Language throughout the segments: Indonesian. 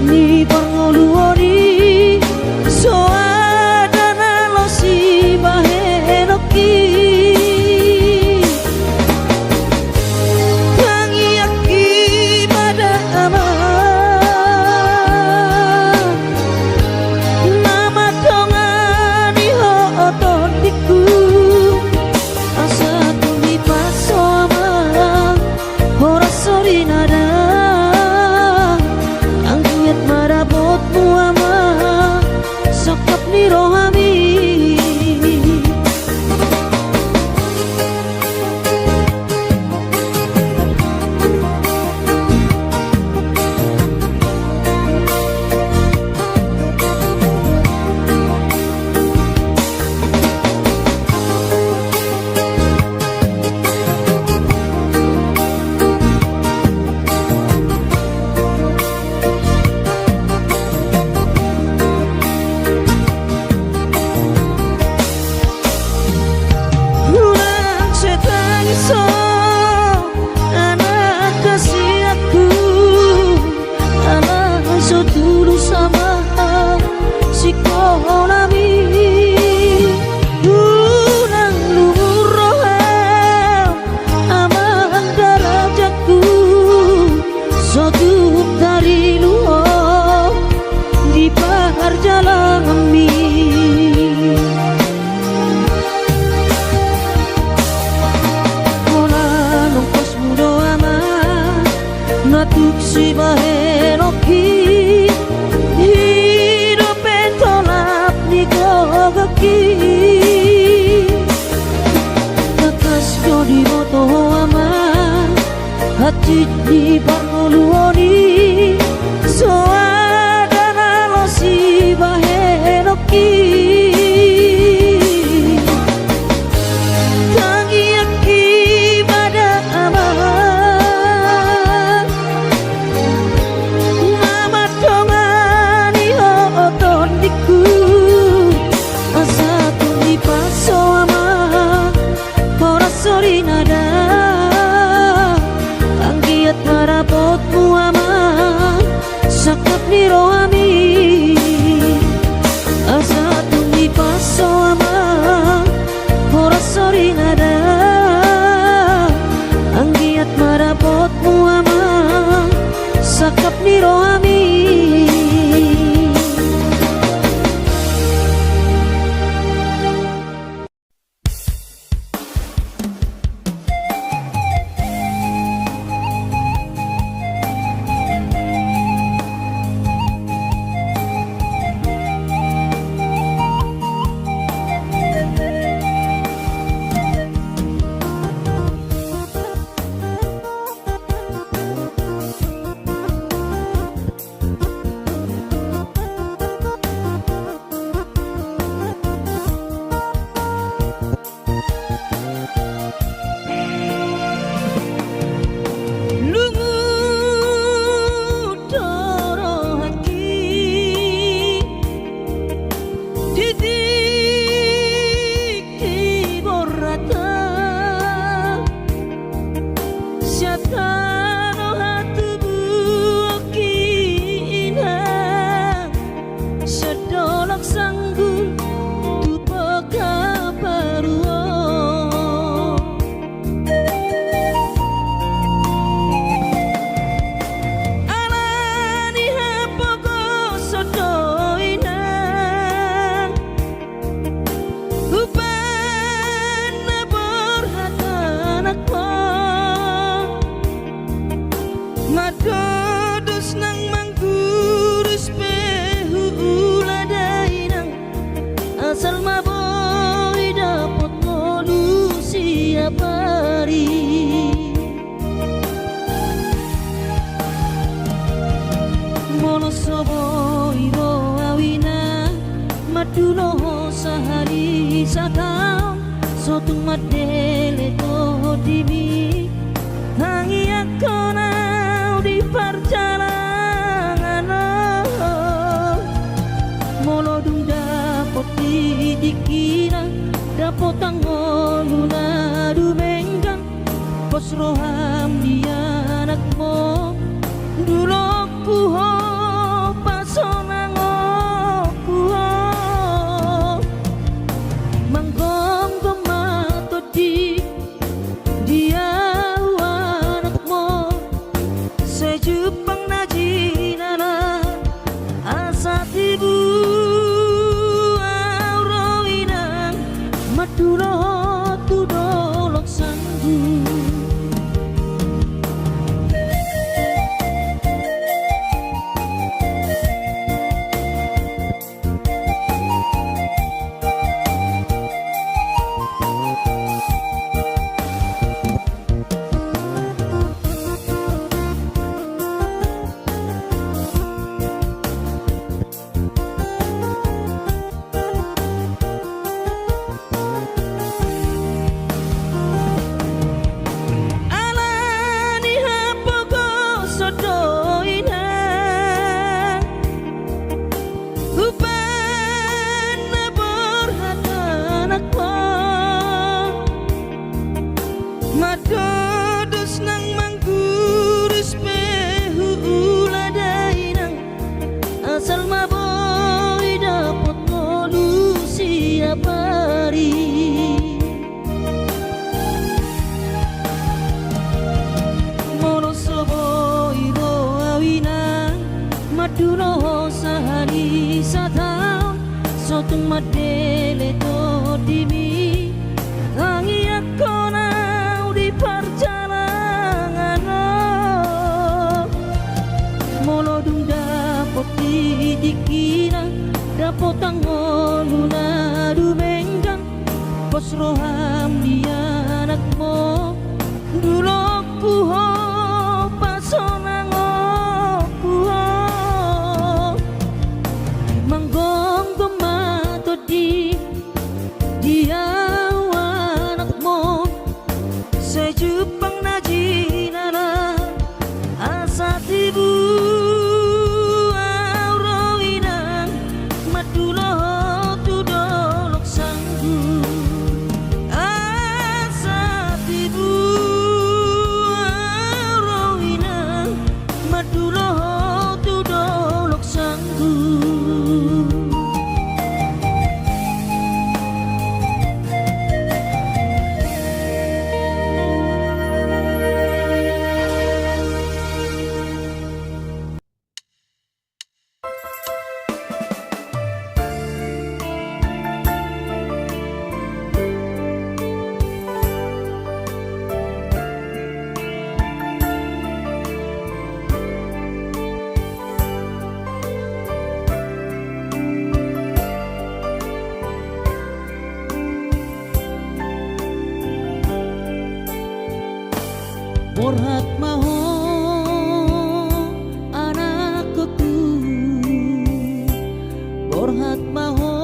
ni pangoluoni soadana losi bahenoki tangiaki pada aman nama tongani ho ototiku asa tumi paso ama ora sori nada angkiat marabot muama sokap ni rohami si bahenoki hidup tolap ni gogaki kakas ko di moto ama hati di pangoluoni soadana lo si bahenoki sakap ni rohami asa tumi paso ama ora sori nada anggiat marabot muama sakap ni rohami sehari satang sotung madele to dimi hangi akona di perjalanan molodung dapot dikira dapot tangoluna dumenggang pos roham dia anakmu dulu ku sotung madele to dimi tangi aku nau di perjalanan molo dung dapot dikina dapot tangoluna dumenggang pos roham dia anakmu dulu ku ho pasonang ku ho manggong tomato di dia anakmu sejupang najinana asa tibu auroinang madulo tu dolok sanggu asa tibu auroinang madulo tu dolok sanggu. Borhat maho anakku, borhat maho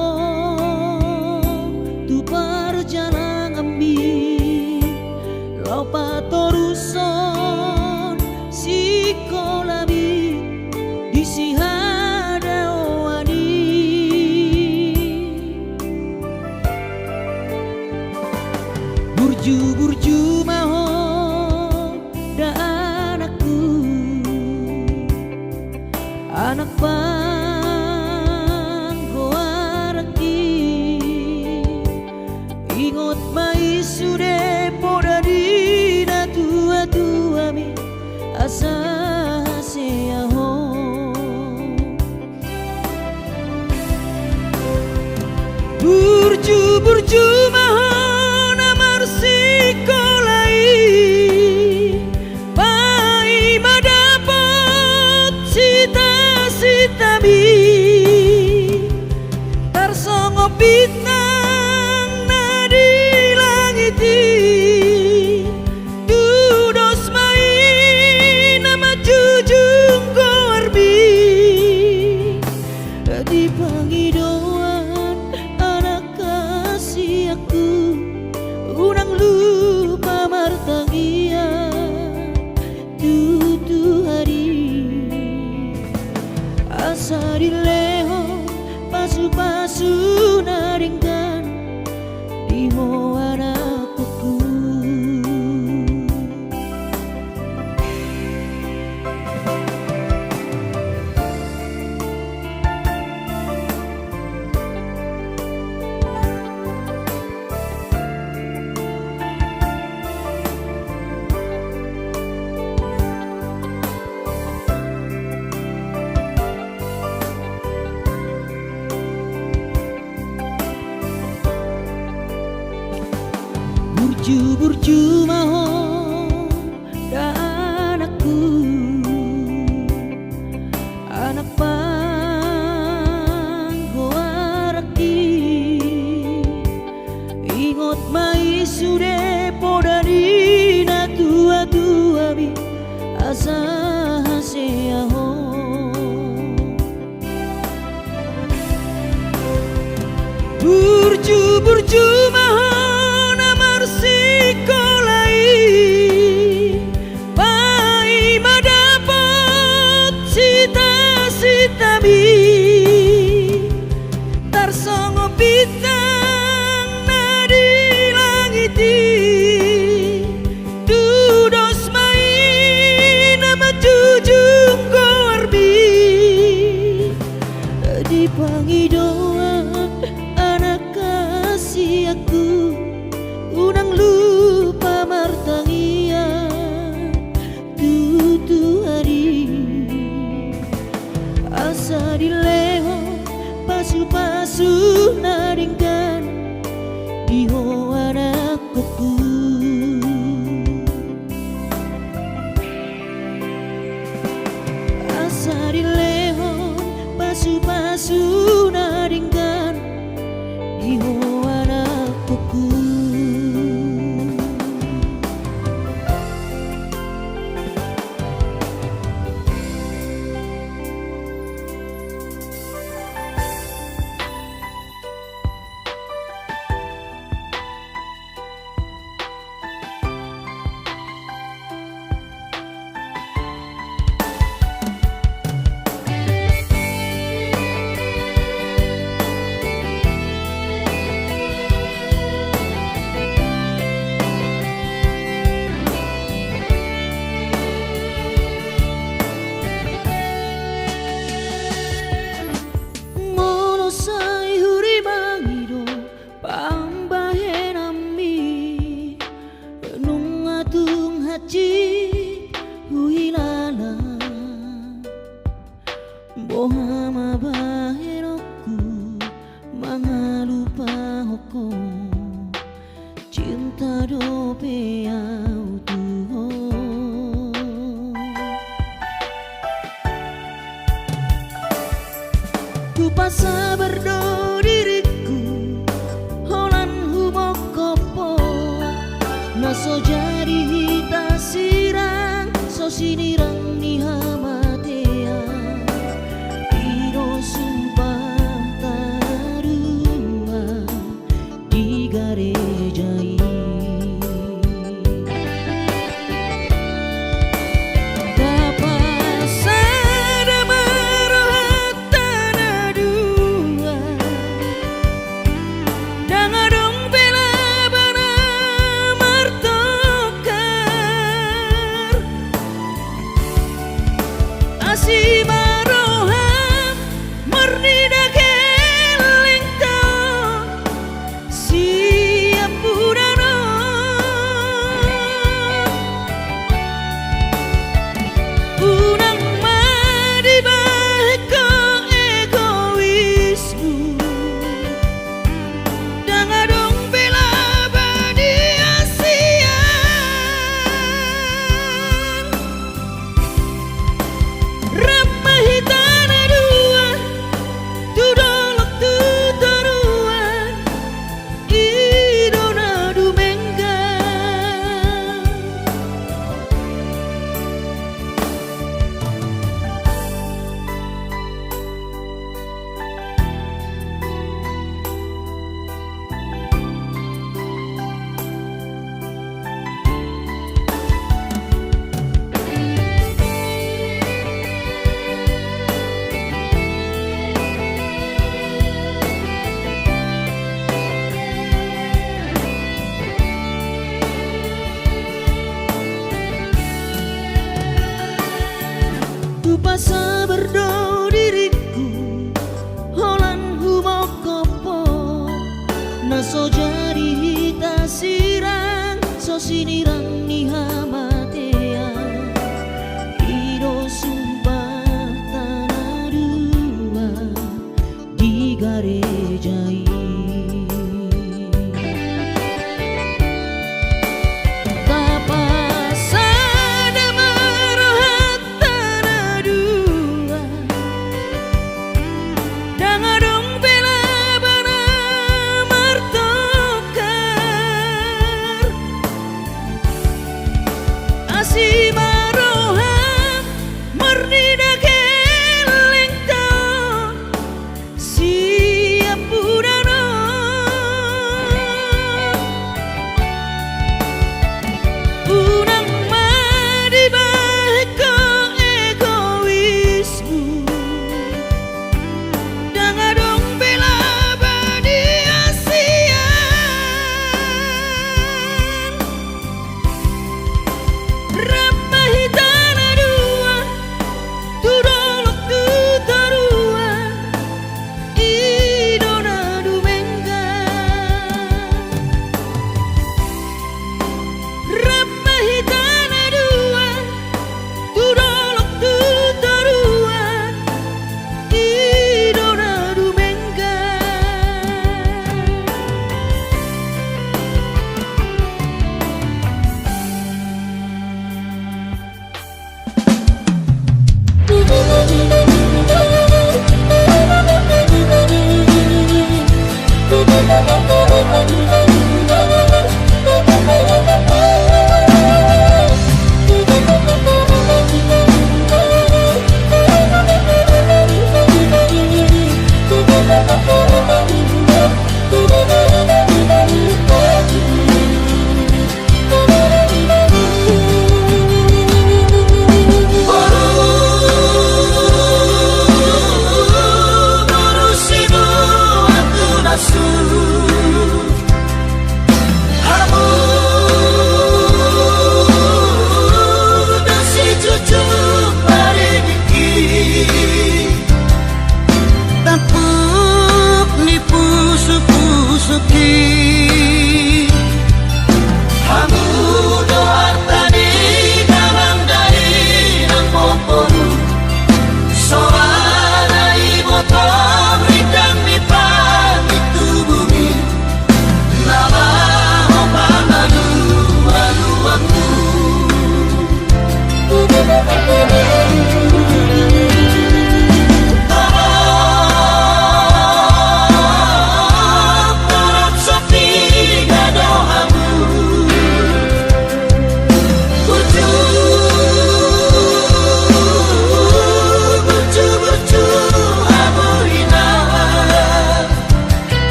tu perjalanan ambi lopa toruson sikolabi disihada wani burju maho anak bangko araki ingot mai sude poda dina tua mi asa seaho burju mahon amar sikolai pai madapot sita-sitabi tarsongo bintang nadi langiti dudos main nama jujung goarbi di pangidoan anak kasih aku unang lupa martangia tutu hari asari leho pasu-pasu naringkan di ho anakku. Burju maho dan anakku, anak bangko araki ingot mai sude poda dina tua bi asa seaho burju maho sikolai cinta dope au tuho. Ku pasa berdo diriku holan humok kopo naso jadi hita sirang so sinirang ni hamatea iro sumpah tarua di garejai Pasa berdo diriku holan humok kopo naso jadi hita sirang so sinirang ni hamatea iro sumpah tanah dua di garejai. Aku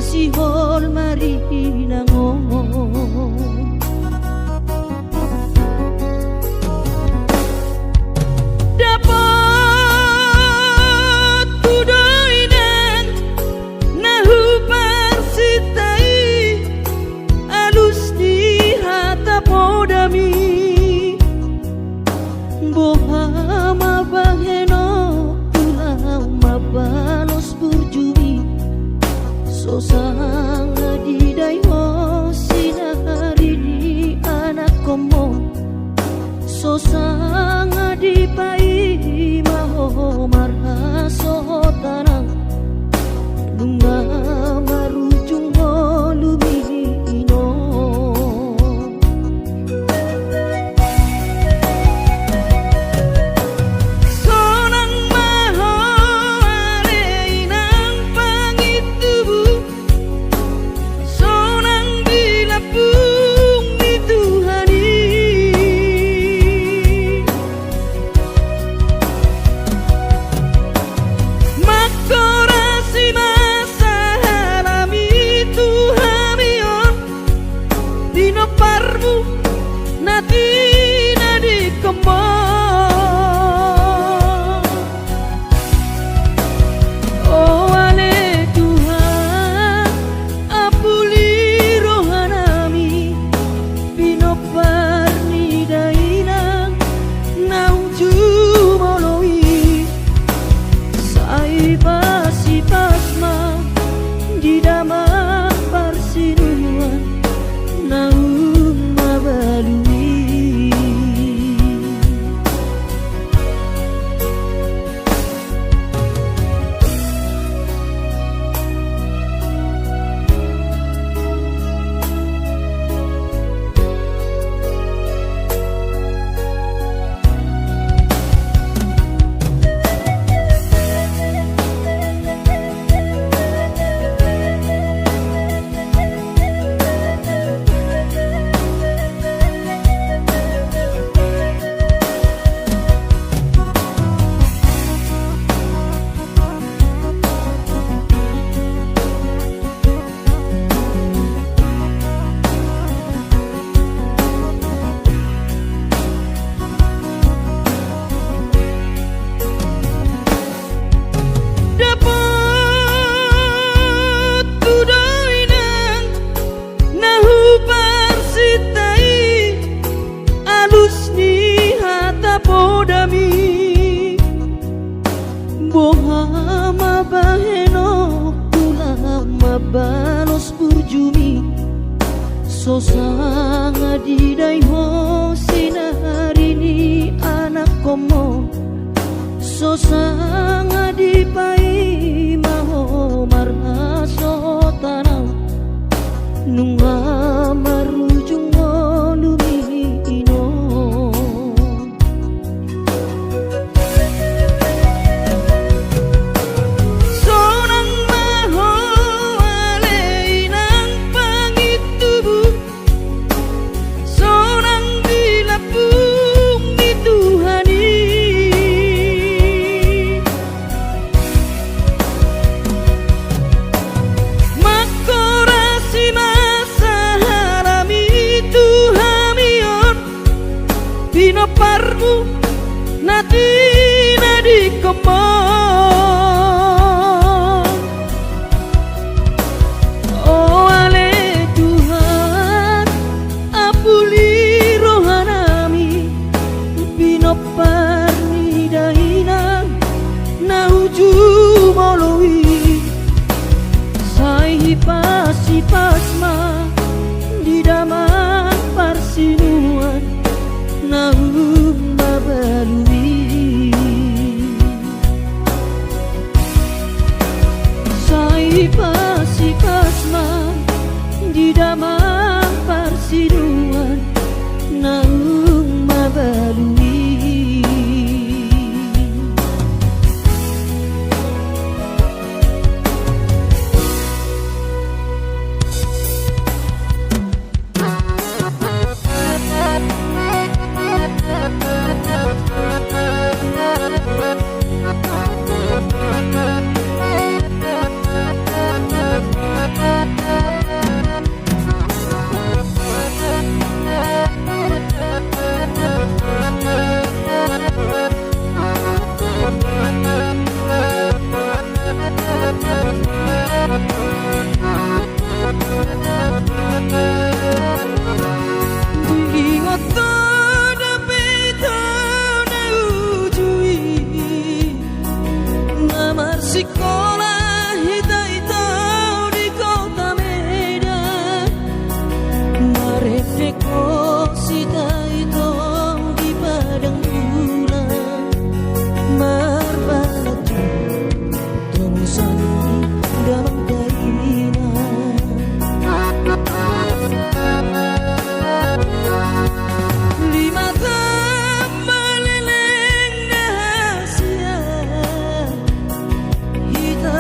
sihol marinangon. Dapat kudoinan nahu parsitai alus di hata podami bohama baheno pulau mabalos burjumi sosang adidai ho sinari di anak komo sosang adipai maho marhaso tanang lunga marujung ho lumino sonang maho aleinang pangitubu sonang dilapung di Tuhani makorasi masa halami Tuhamion dino parmu nati nadi kembang oh ale Tuhan apuli rohanami bino parni dainang nauju moloi sai pasi pasma di damang parsinuan naung mabalui dapat kudoinan nahu parsitai alus ni hata podami bohama baheno pulang mabalos burjumi sosang adidai ho sinari ni anak komo sosang adipai maho marhaso tanang nunga marujung ho lumino sonang maho aleinang pangitubu sonang dilapung di Tuhani makorasi masa halami Tuhamion bino parmu nati nadi kembang oh ale Tuhan apuli rohanami bino parni dainang nauju moloi sai pasi pasma di damang parsinuan naung mabalui sai pasi pasma di damang parsinuan naung mabalui Thank you. sekolah hita-hita di kota Medan, maredeko sita itu di padang bulan, marbalatu temusan dalam kainan. Lima meleleng rahasia, hita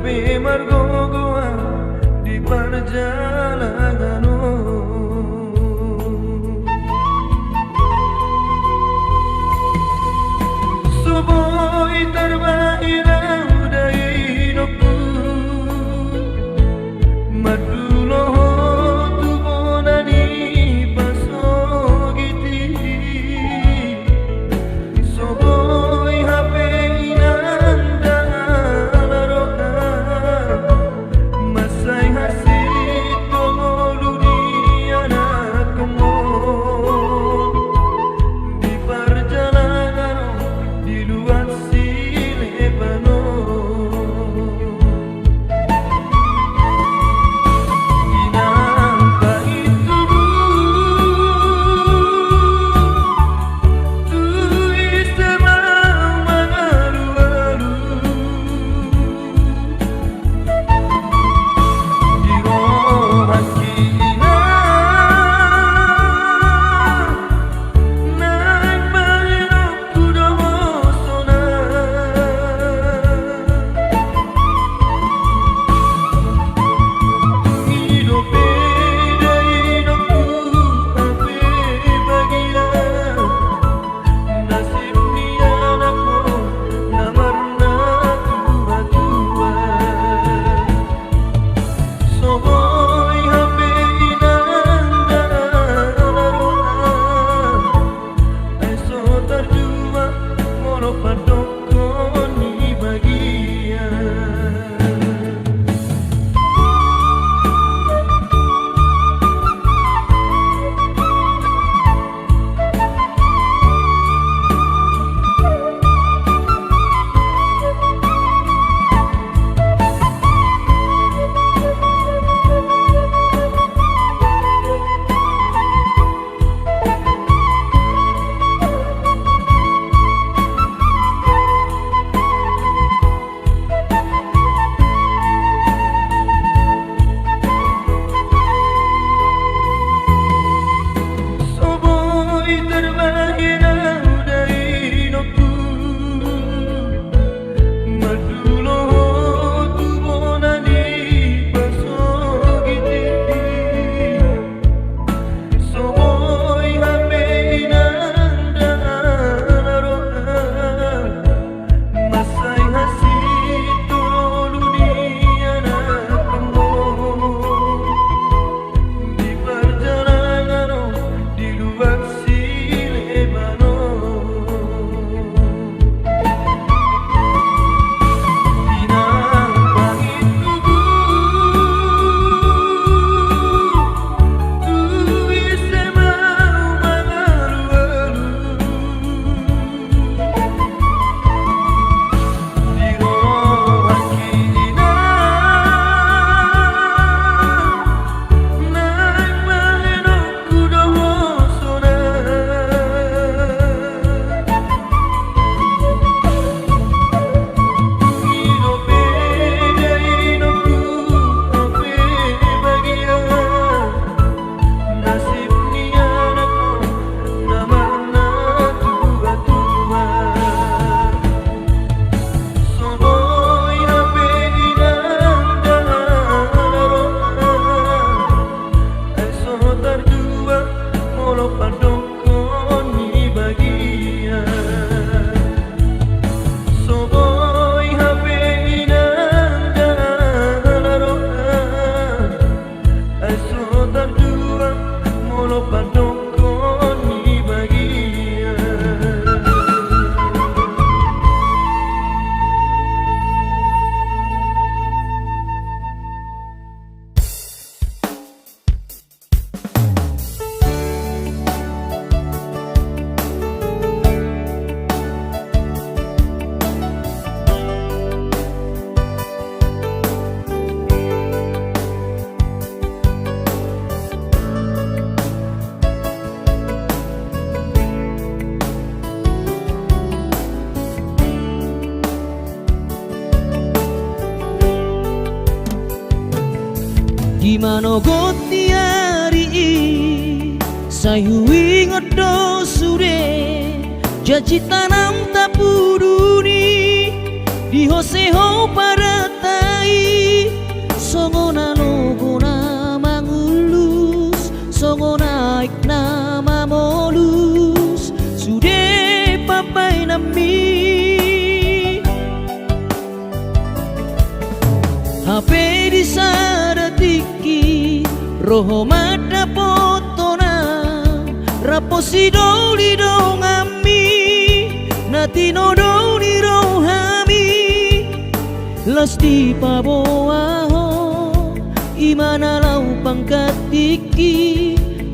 Hidope margogoa di perjalanan Suboi terbahilang dari nokku Maduloho tubonani pasogiti Suboi hape inanda laroha Masai hasit tongoludi anak kemon Di perjalanan di luar Silebano Inangka itu tu isema mangalu-alu Di rohan kina Nang mahirap kudomosona Hidope dari nokku ape bagia Nasib ni anakmu namarna tua-tua Soboi hape inanda laroha Eso terjua molo padokon ni bagian Soboi terbahilang dari nokku Maduloho tubonani pasogiti Soboi hape inanda laroha Masai hasit tololudi anak kemon Di perjalanan di luar Silebano Inangka itu tu isema mangalu-alu Di rohan kina Nang mahirap kudomosona Hidope dari nokku ape bagia Nasib ni anakmu namarna tua-tua Soboi hape inanda laroha Eso terjua molo padokon ni bagian Soboi hape inanda laroha Eso terjua molo padokon ni bagian Di mano gotiari sayui ngodo sure jaji tanam tapuduni di hoseho paratai roho mata potona raposi doli dongami natino doli rohami lasti paboaho imana lau pangkat tiki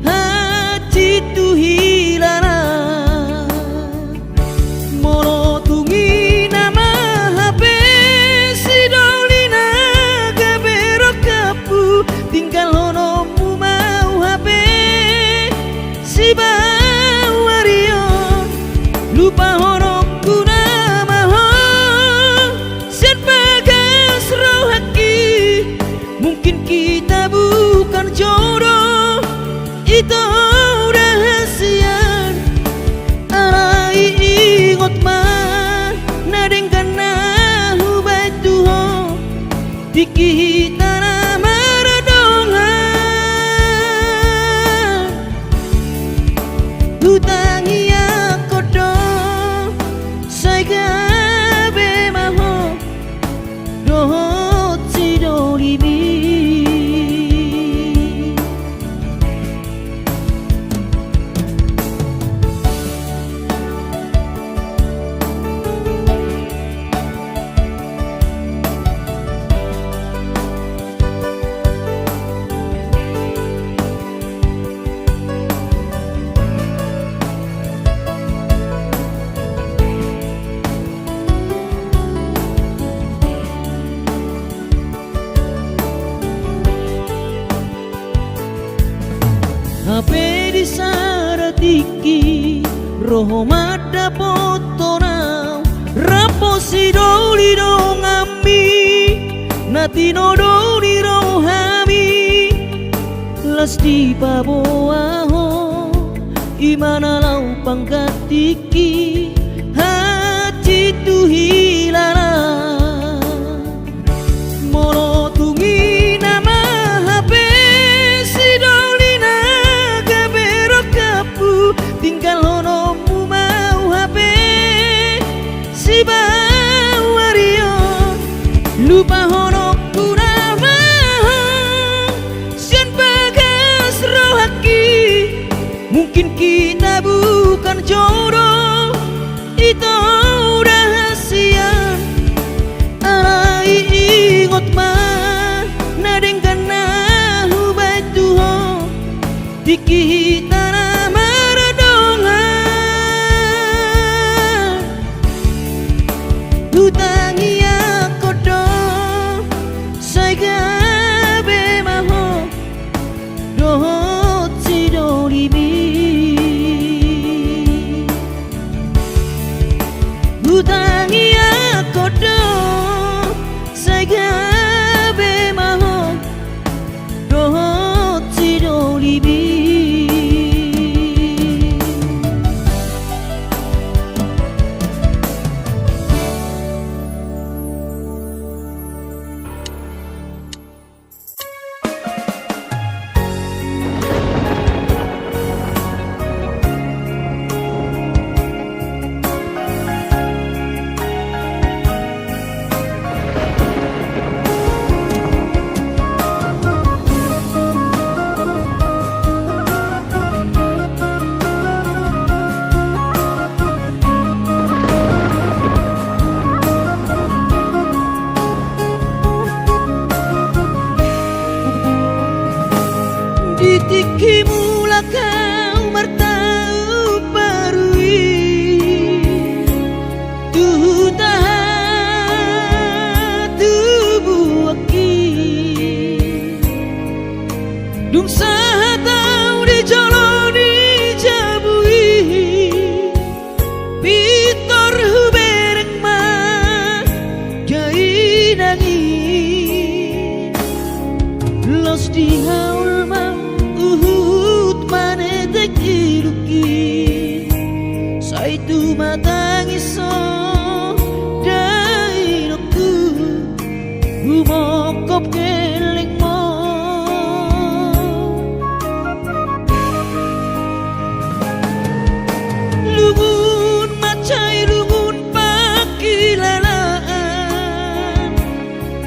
hati tu hilara molo tungi nama HP si dolina gabero kapu tinggal hono mu mau HP si bawario lupa hono kuna maho sen bagas rohaki mungkin kita bukan jodoh itu rahasia arai ingot man nadengkan nahu baituho tiki tanah maradongan hutangi akodo sai gabe maho dohot si dolibi HP di saratiki roho mata potona raposi doli dongami natino doli rohami lasti paboaho imana lau pangkat tiki hati tu hilara molo tungi nama HP si dolina gabero kapu tinggal hono mu mau HP si bawario lupa hono kuna maho sian bagas rohaki mungkin kita bukan jodoh itu rahasia arai ingot man nadengkan nahu baituho tiki tanah maradongan hutangi akodo sai gabe maho dohot si dolibi hutangi akodo sai gabe maho dohot si dolibi Tiki mula kau martau parui tu tahan tubuh aki dung sahatau di jolo di jabui pitor hubereng ma jai nangi los di haul ma Saitu matangiso dainoku humokop keling mo lungun macai lungun pakilalaan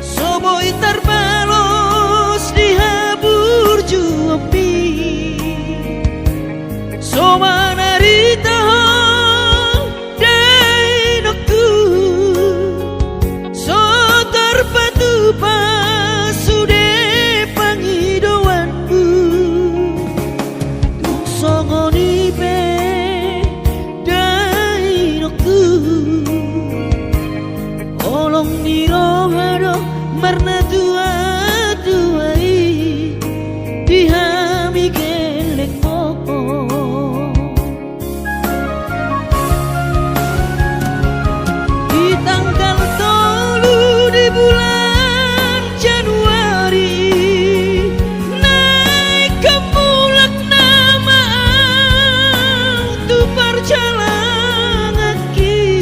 soboy terbalos dihabur juga Holong niro haro marna dua duai dihami geleng mo di tanggal 3 di bulan Januari naik ke mulak nama tu perjalanan aki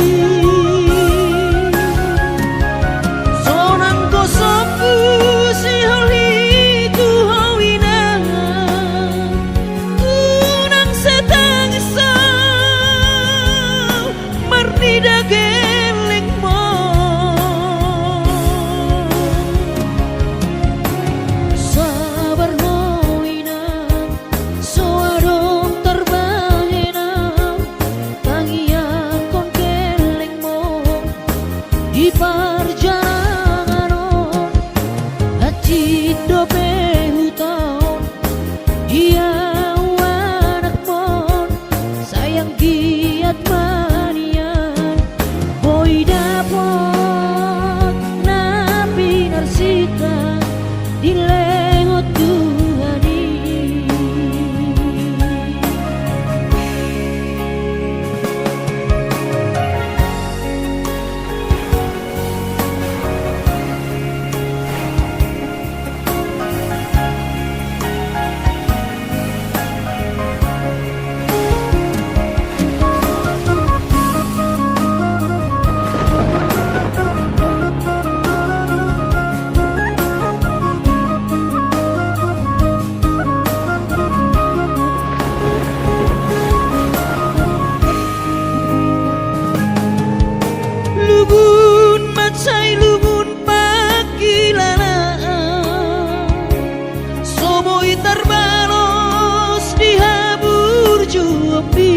sonang kosopu si holi tu hawina tunang setang isau marnida geleng mo sabar hoina soarong terbahena tangian kon geleng mo di perjalanan hati dope hutau dia anak mon sayang giat manian boy dapot napi narsita di lewat Tuhani Lugun matsai lugun pakilala Soboy terbalos di habur juapi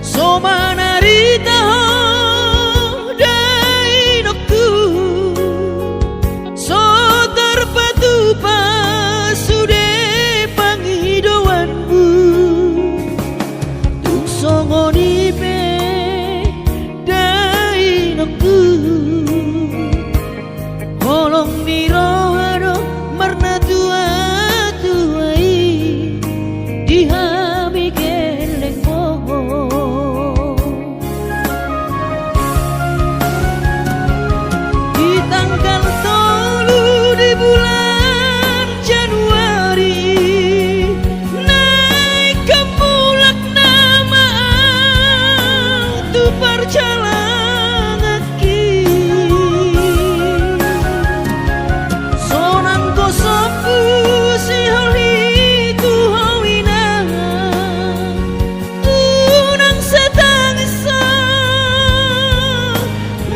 Somanarita ho dai nokku So terpatu pasude panghidoanmu Tung songoni pe Holong niro haro marna dua duai dihami geleng mo di tanggal 3 di bulan Januari naik ke mulak nama tu perjalanan sonang kosopu si holi tu hawina tunang setang isau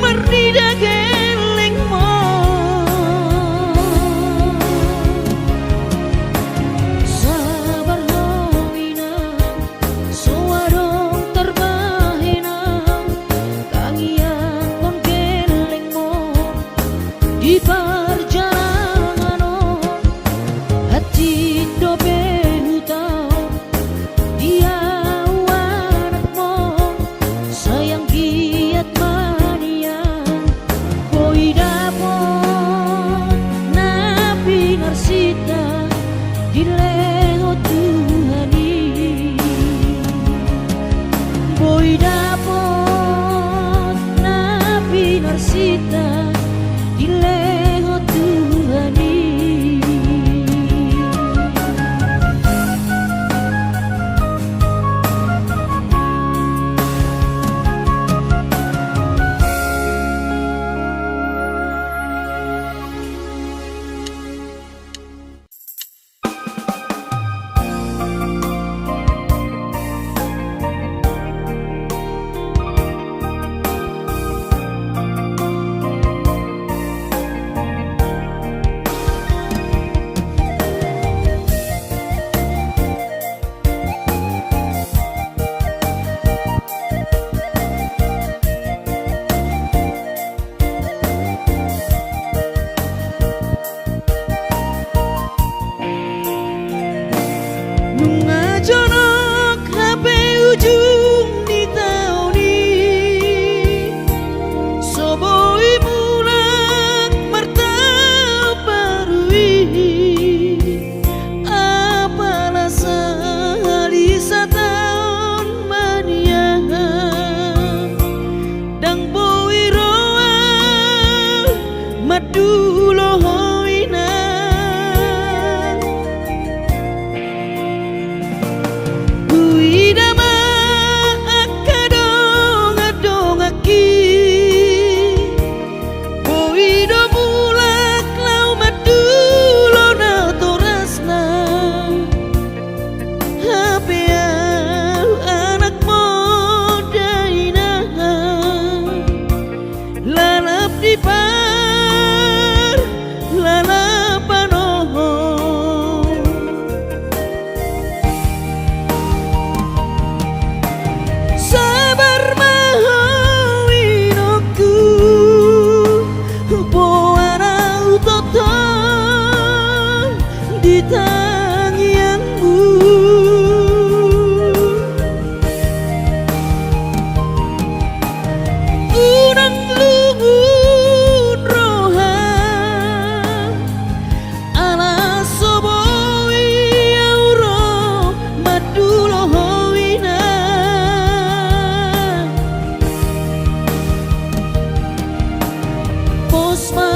marnida geleng mo sabar hawina soarong terbahena tangian kon geleng mo di perjalanan hati dobe hutau dia anak mo sayang giat manian boy dapot napi narsita di lewat Tuhani boy dapot napi narsita di lewat Tuhani di par lalapanoho sabar mahawinoku boara utoton di tangianmu unang lungun rohan ala soboi auro madulohowina Posma